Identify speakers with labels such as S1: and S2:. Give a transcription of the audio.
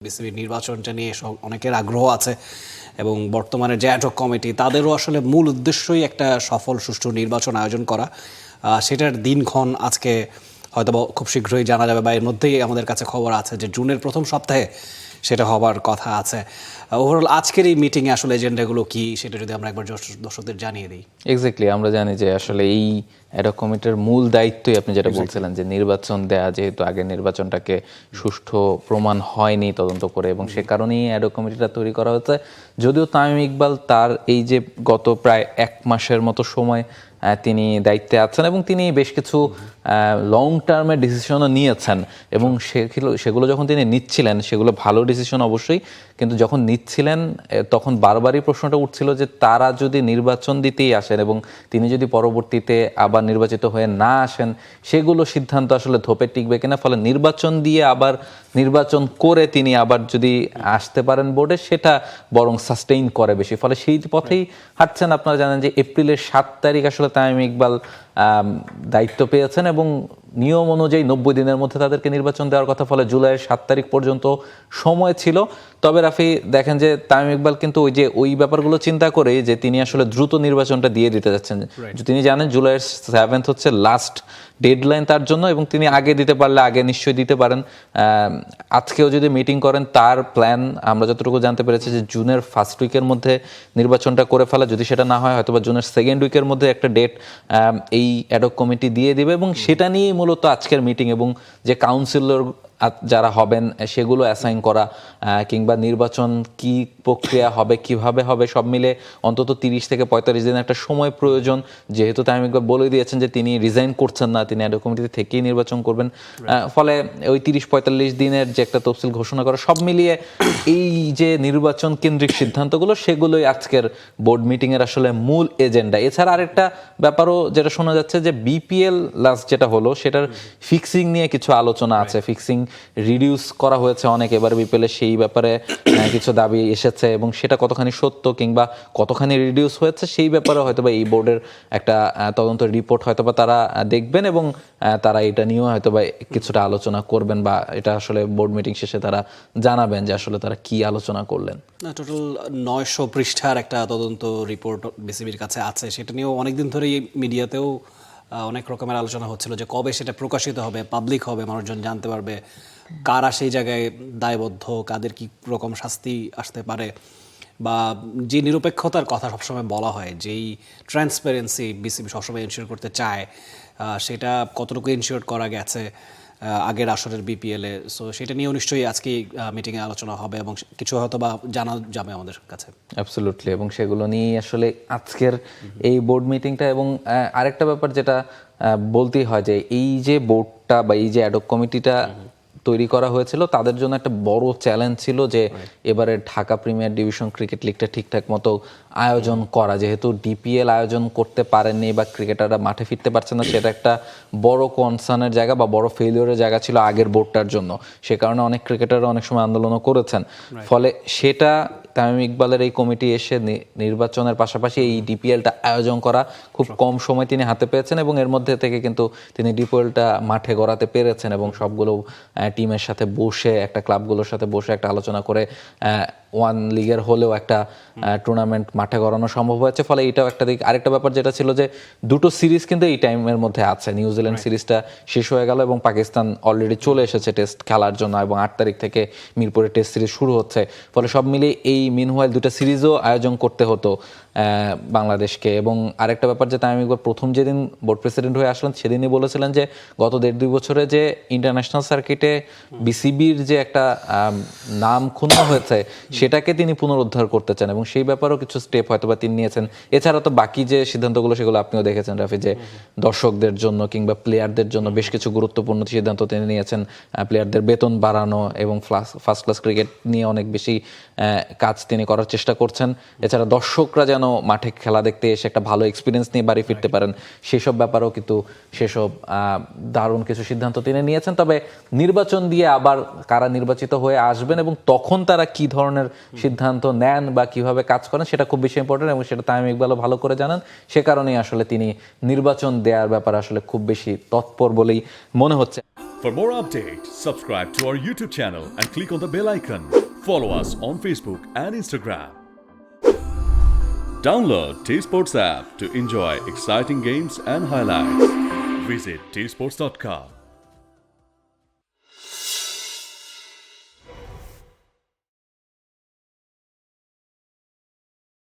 S1: বিসিবির নির্বাচনটা নিয়ে অনেকের আগ্রহ আছে এবং বর্তমানে যে অ্যাডহক কমিটি তাদেরও আসলে মূল উদ্দেশ্যই একটা সফল সুষ্ঠু নির্বাচন আয়োজন করা। সেটার দিনক্ষণ আজকে হয়তো খুব শীঘ্রই জানা যাবে বা এর মধ্যেই আমাদের কাছে খবর আছে যে জুনের প্রথম সপ্তাহে সেটা হবার কথা আছে। ওভারঅল আজকের এই মিটিংয়ে আসলে এজেন্ডাগুলো কি সেটা যদি আমরা একবার দর্শকদের জানিয়ে দিই।
S2: এক্স্যাক্টলি, আমরা জানি যে আসলে এই অ্যাডহক কমিটির মূল দায়িত্বই আপনি যেটা বলছিলেন যে নির্বাচন দেয়া, যেহেতু আগের নির্বাচনটাকে সুষ্ঠু প্রমাণ হয়নি তদন্ত করে, এবং সে কারণেই অ্যাডহক কমিটিটা তৈরি করা হচ্ছে। যদিও তামিম ইকবাল তার এই যে গত প্রায় এক মাসের মতো সময় তিনি দায়িত্বে আছেন এবং তিনি বেশ কিছু লং টার্মের ডিসিশনও নিয়েছেন, এবং সেগুলো যখন তিনি নিচ্ছিলেন সেগুলো ভালো ডিসিশন অবশ্যই, কিন্তু যখন নিচ্ছিলেন তখন বারবারই প্রশ্নটা উঠছিল যে তারা যদি নির্বাচন দিতেই আসেন এবং তিনি যদি পরবর্তীতে আবার নির্বাচিত হয়ে না আসেন, সেগুলো সিদ্ধান্ত আসলে ধোপে টিকবে কিনা। ফলে নির্বাচন দিয়ে আবার নির্বাচন করে তিনি আবার যদি আসতে পারেন বোর্ডে, সেটা বরং সাস্টেইন করে বেশি। ফলে সেই পথেই হাঁটছেন। আপনারা জানেন যে এপ্রিলের 7 তারিখ আসলে তামিম ইকবাল দায়িত্ব পেয়েছেন এবং নিয়ম অনুযায়ী 90 দিনের মধ্যে তাদেরকে নির্বাচন দেওয়ার কথা। ফলে জুলাইয়ের 7 তারিখ পর্যন্ত সময় ছিল। তবে রাফি, দেখেন যে তামিম ইকবাল কিন্তু ওই ব্যাপারগুলো চিন্তা করে যে তিনি আসলে দ্রুত নির্বাচনটা দিয়ে দিতে যাচ্ছেন। তিনি জানেন জুলাইয়ের 7 হচ্ছে লাস্ট ডেডলাইন তার জন্য, এবং তিনি আগে দিতে পারলে আগে নিশ্চয়ই দিতে পারেন। আজকেও যদি মিটিং করেন, তার প্ল্যান আমরা যতটুকু জানতে পেরেছি যে জুনের ফার্স্ট উইকের মধ্যে নির্বাচনটা করে ফেলা। যদি সেটা না হয়, হয়তো বা জুনের সেকেন্ড উইকের মধ্যে একটা ডেট এই অ্যাডহক কমিটি দিয়ে দিবে, এবং সেটা নিয়েই মূলত আজকের মিটিং। এবং যে কাউন্সিলর যারা হবেন সেগুলো অ্যাসাইন করা, কিংবা নির্বাচন কি প্রক্রিয়া হবে, কিভাবে হবে, সব মিলে অন্তত 30 থেকে 45 দিন একটা সময় প্রয়োজন। যেহেতু তামিম ইকবাল বলে দিয়েছেন যে তিনি রিজাইন করছেন না, তিনি অ্যাডহক কমিটিতে থেকেই নির্বাচন করবেন। ফলে ওই 30-45 দিনের যে একটা তফসিল ঘোষণা করা, সব মিলিয়ে এই যে নির্বাচন কেন্দ্রিক সিদ্ধান্তগুলো, সেগুলোই আজকের বোর্ড মিটিংয়ের আসলে মূল এজেন্ডা। এছাড়া আরেকটা ব্যাপারও যেটা শোনা যাচ্ছে যে বিপিএল লাস্ট যেটা হলো সেটার ফিক্সিং নিয়ে কিছু আলোচনা আছে। ফিক্সিং রিডিউস করা হয়েছে অনেক এবার বিপিএল এ, সেই ব্যাপারে কিছু দাবি এসেছে, এবং সেটা কতখানি সত্য কিংবা কতখানি রিডিউস হয়েছে সেই ব্যাপারে হয়তোবা এই বোর্ডের একটা তদন্ত রিপোর্ট হয়তোবা তারা দেখবেন, এবং তারা এটা নিয়েও হয়তোবা কিছুটা আলোচনা করবেন, বা এটা আসলে বোর্ড মিটিং শেষে তারা জানাবেন যে আসলে তারা কি আলোচনা করলেন।
S1: টোটাল 900 পৃষ্ঠার একটা তদন্ত রিপোর্ট বিসিবির কাছে আছে। সেটা নিয়েও অনেকদিন ধরেই মিডিয়াতেও অনেক রকমের আলোচনা হচ্ছিল যে কবে সেটা প্রকাশিত হবে, পাবলিক হবে, মানুষজন জানতে পারবে কারা সেই জায়গায় দায়বদ্ধ, কাদের কি রকম শাস্তি আসতে পারে, বা যে নিরপেক্ষতার কথা সবসময় বলা হয়, যেই ট্রান্সপারেন্সি বিসিবি সবসময় এনশিওর করতে চায়, সেটা কতটুকু এনশিওর করা গেছে আগের আসরের বিপিএলে। সো সেটা নিয়েও নিশ্চয়ই আজকে মিটিংয়ে আলোচনা হবে এবং কিছু হয়তো বা জানা যাবে আমাদের কাছে।
S2: অ্যাবসলিউটলি, এবং সেগুলো নিয়েই আসলে আজকের এই বোর্ড মিটিংটা। এবং আরেকটা ব্যাপার যেটা বলতেই হয় যে এই যে বোর্ডটা বা এই যে অ্যাডহক কমিটিটা তৈরি করা হয়েছিল, তাদের জন্য একটা বড় চ্যালেঞ্জ ছিল যে এবারে ঢাকা প্রিমিয়ার ডিভিশন ক্রিকেট লিগটা ঠিকঠাক মতো আয়োজন করা। যেহেতু ডিপিএল আয়োজন করতে পারেননি বা ক্রিকেটাররা মাঠে ফিরতে পারছে না, সেটা একটা বড় কনসার্নের জায়গা বা বড় ফেলিওরের জায়গা ছিল আগের বোর্ডটার জন্য। সে কারণে অনেক ক্রিকেটাররা অনেক সময় আন্দোলনও করেছেন। ফলে সেটা তামিম ইকবালের এই কমিটি এসে নির্বাচনের পাশাপাশি এই ডিপিএলটা আয়োজন করা খুব কম সময় তিনি হাতে পেয়েছেন, এবং এর মধ্যে থেকে কিন্তু তিনি ডিপিএলটা মাঠে গড়াতে পেরেছেন, এবং সবগুলো টিমের সাথে বসে, একটা ক্লাবগুলোর সাথে বসে একটা আলোচনা করে ওয়ান লিগের হলেও একটা টুর্নামেন্ট মাঠে গড়ানো সম্ভব হয়েছে। ফলে এটাও একটা দিক। আরেকটা ব্যাপার যেটা ছিল যে দুটো সিরিজ কিন্তু এই টাইমের মধ্যে আছে। নিউজিল্যান্ড সিরিজটা শেষ হয়ে গেল এবং পাকিস্তান অলরেডি চলে এসেছে টেস্ট খেলার জন্য, এবং 8 তারিখ থেকে মিরপুরে টেস্ট সিরিজ শুরু হচ্ছে। ফলে সব মিলিয়ে এই মিনওয়াইল দুটো সিরিজও আয়োজন করতে হতো বাংলাদেশকে। এবং আরেকটা ব্যাপার যে তামিম ইকবাল প্রথম যেদিন বোর্ড প্রেসিডেন্ট হয়ে আসলেন সেদিনই বলেছিলেন যে গত 1.5-2 বছরে যে ইন্টারন্যাশনাল সার্কিটে বিসিবির যে একটা নাম ক্ষুণ্ণ হয়েছে, সেটাকে তিনি পুনরুদ্ধার করতে চান, এবং সেই ব্যাপারেও কিছু স্টেপ হয়তো বা তিনি নিয়েছেন। এছাড়া তো বাকি যে সিদ্ধান্তগুলো সেগুলো আপনিও দেখেছেন রাফি, যে দর্শকদের জন্য কিংবা প্লেয়ারদের জন্য বেশ কিছু গুরুত্বপূর্ণ সিদ্ধান্ত তিনি নিয়েছেন। প্লেয়ারদের বেতন বাড়ানো এবং ফার্স্ট ক্লাস ক্রিকেট নিয়ে অনেক বেশি কাজ তিনি করার চেষ্টা করছেন। এছাড়া দর্শকরা যেন মাঠে খেলা দেখতে এসে একটা ভালো এক্সপিরিয়েন্স নিয়ে বাড়ি ফিরতে পারেন, সেসব ব্যাপারেও কিন্তু সেসব দারুণ কিছু সিদ্ধান্ত তিনি নিয়েছেন। তবে নির্বাচন দিয়ে আবার কারা নির্বাচিত হয়ে আসবেন এবং তখন তারা কি ধরনের সিদ্ধান্ত নেন বা কিভাবে কাজ করেন, সেটা খুব বেশি ইম্পর্টেন্ট, এবং সেটা তামিম ইকবালও ভালো করে জানেন। সে কারণেই আসলে তিনি নির্বাচন দেওয়ার ব্যাপারে আসলে খুব বেশি তৎপর বলেই মনে হচ্ছে।
S3: For more updates, subscribe to our YouTube channel and click on the bell icon. Follow us on Facebook and Instagram. Download T Sports app to enjoy exciting games and highlights. Visit tsports.com.